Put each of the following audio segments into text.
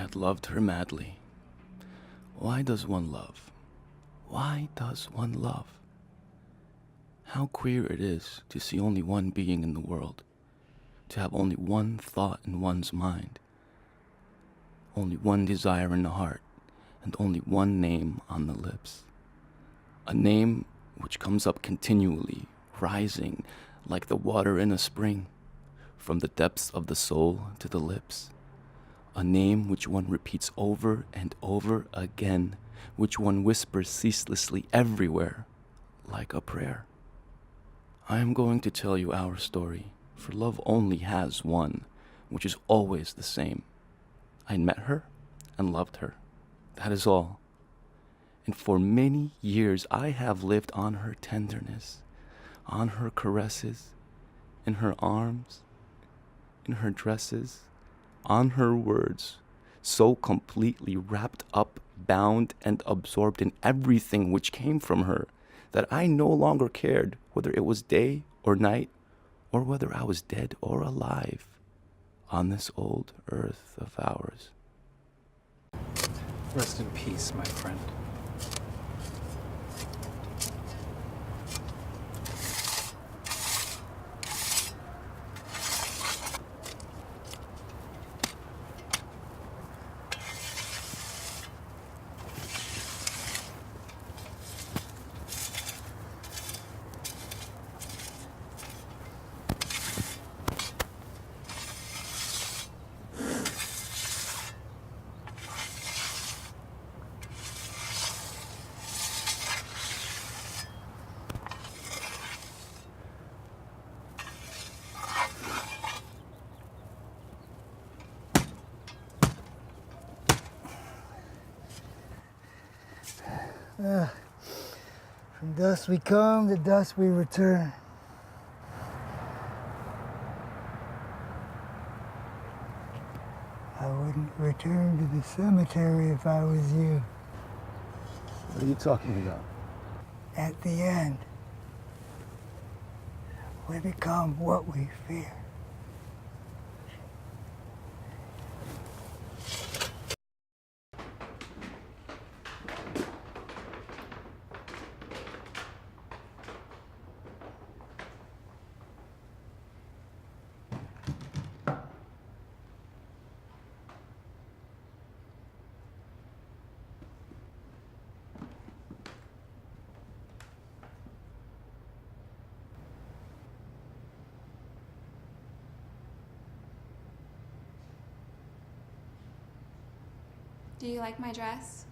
had loved her madly. Why does one love? Why does one love? How queer it is to see only one being in the world, to have only one thought in one's mind, only one desire in the heart, and only one name on the lips. A name which comes up continually, rising like the water in a spring, from the depths of the soul to the lips. A name which one repeats over and over again, which one whispers ceaselessly everywhere, like a prayer. I am going to tell you our story, for love only has one, which is always the same. I met her and loved her. That is all. And for many years I have lived on her tenderness, on her caresses, in her arms, in her dresses, on her words, so completely wrapped up, bound, and absorbed in everything which came from her that I no longer cared whether it was day or night, or whether I was dead or alive on this old earth of ours. Rest in peace, my friend. From dust we come, to dust we return. I wouldn't return to the cemetery if I was you. What are you talking about? At the end, we become what we fear. Do you like my dress?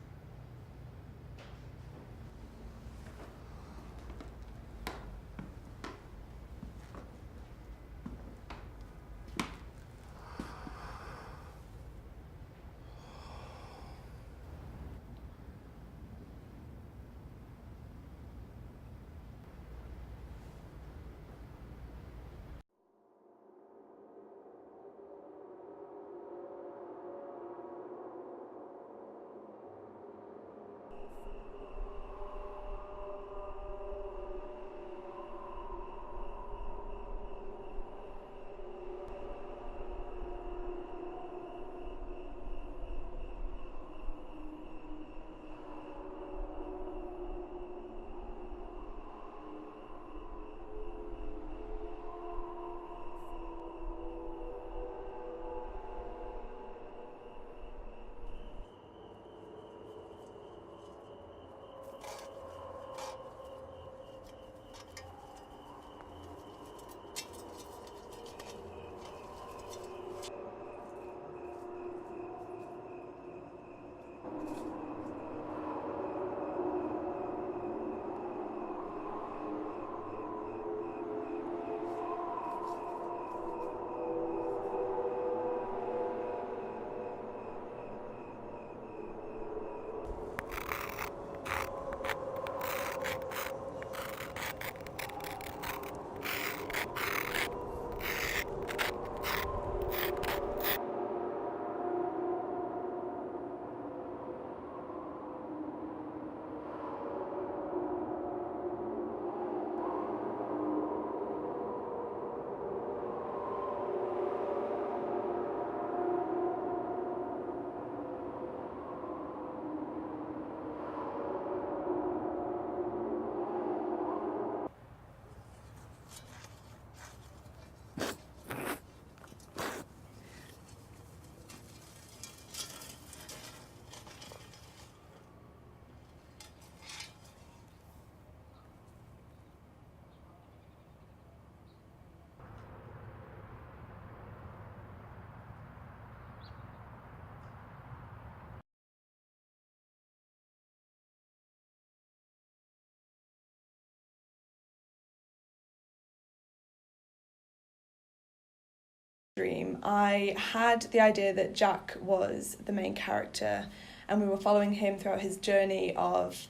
dream, I had the idea that Jack was the main character and we were following him throughout his journey of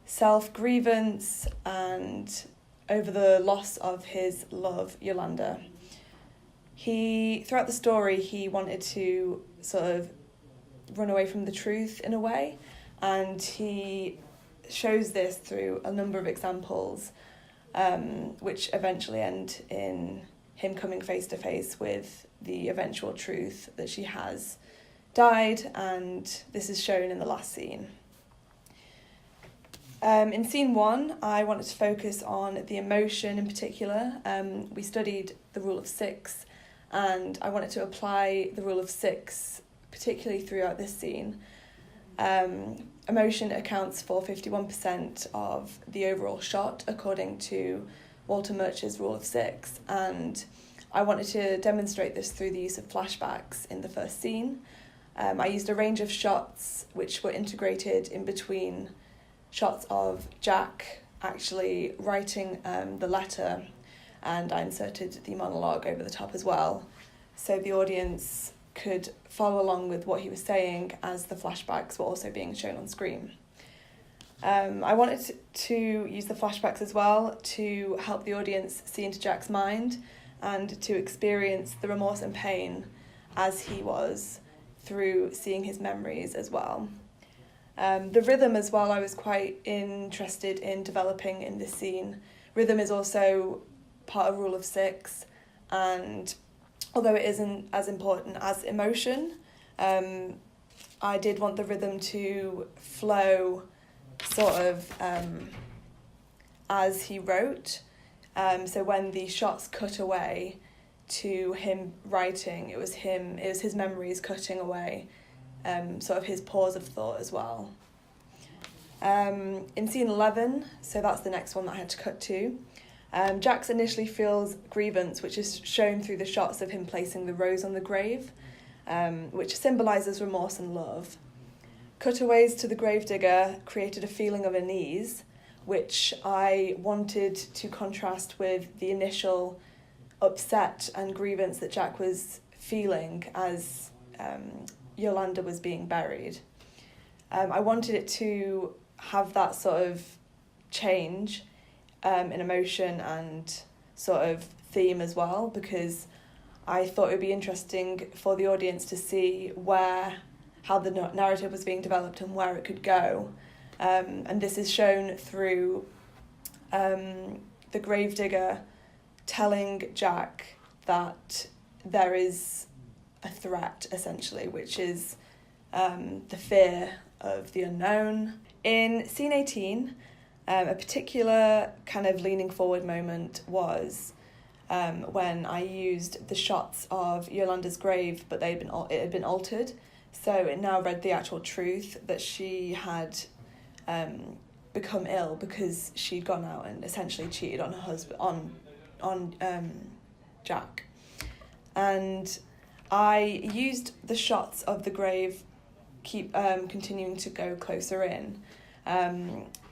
self-grievance and over the loss of his love, Yolanda. Throughout the story, he wanted to sort of run away from the truth in a way, and he shows this through a number of examples, which eventually end in him coming face to face with the eventual truth that she has died, and this is shown in the last scene. In scene 1, I wanted to focus on the emotion in particular. We studied the rule of 6, and I wanted to apply the rule of 6 particularly throughout this scene. Emotion accounts for 51% of the overall shot according to Walter Murch's rule of 6, and I wanted to demonstrate this through the use of flashbacks in the first scene. I used a range of shots which were integrated in between shots of Jack actually writing the letter, and I inserted the monologue over the top as well, so the audience could follow along with what he was saying as the flashbacks were also being shown on screen. I wanted to use the flashbacks as well to help the audience see into Jack's mind and to experience the remorse and pain as he was through seeing his memories as well. The rhythm as well, I was quite interested in developing in this scene. Rhythm is also part of rule of 6, and although it isn't as important as emotion, I did want the rhythm to flow sort of as he wrote. So when the shots cut away to him writing, it was his memories cutting away, sort of his pause of thought as well. In scene 11, so that's the next one that I had to cut to, Jax initially feels grievance, which is shown through the shots of him placing the rose on the grave, which symbolises remorse and love. Cutaways to the gravedigger created a feeling of unease, which I wanted to contrast with the initial upset and grievance that Jack was feeling as Yolanda was being buried. I wanted it to have that sort of change in emotion and sort of theme as well, because I thought it would be interesting for the audience to see how the narrative was being developed and where it could go. And this is shown through the gravedigger telling Jack that there is a threat, essentially, which is the fear of the unknown. In scene 18, a particular kind of leaning forward moment was when I used the shots of Yolanda's grave, but it had been altered, so it now read the actual truth that she had become ill because she'd gone out and essentially cheated on her husband, on Jack. And I used the shots of the grave continuing to go closer in,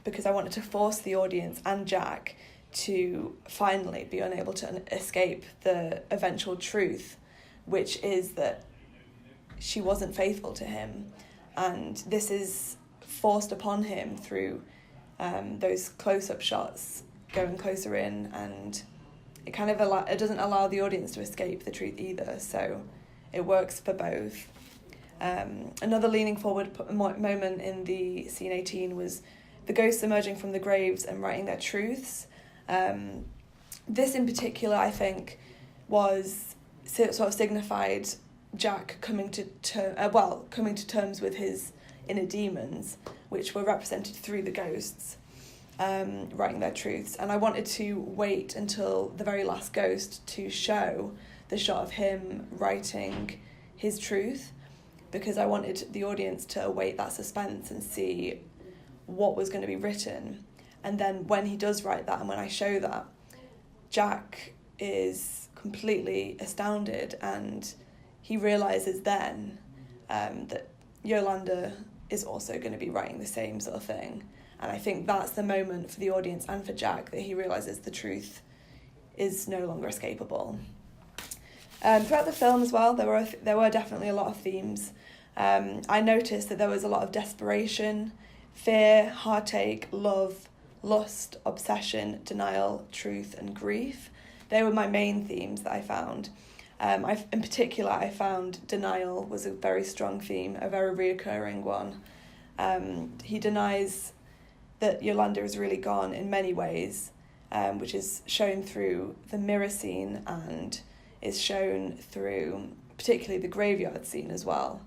because I wanted to force the audience and Jack to finally be unable to escape the eventual truth, which is that she wasn't faithful to him, and this is forced upon him through those close-up shots going closer in, and it kind of it doesn't allow the audience to escape the truth either, so it works for both. Another leaning forward moment in the scene 18 was the ghosts emerging from the graves and writing their truths. This in particular, I think, was sort of signified Jack coming to terms with his inner demons, which were represented through the ghosts writing their truths. And I wanted to wait until the very last ghost to show the shot of him writing his truth, because I wanted the audience to await that suspense and see what was going to be written. And then when he does write that, and when I show that, Jack is completely astounded, and he realises then that Yolanda is also going to be writing the same sort of thing. And I think that's the moment for the audience and for Jack, that he realises the truth is no longer escapable. Throughout the film as well, there were definitely a lot of themes. I noticed that there was a lot of desperation, fear, heartache, love, lust, obsession, denial, truth, and grief. They were my main themes that I found. In particular, I found denial was a very strong theme, a very reoccurring one. He denies that Yolanda is really gone in many ways, which is shown through the mirror scene and is shown through particularly the graveyard scene as well.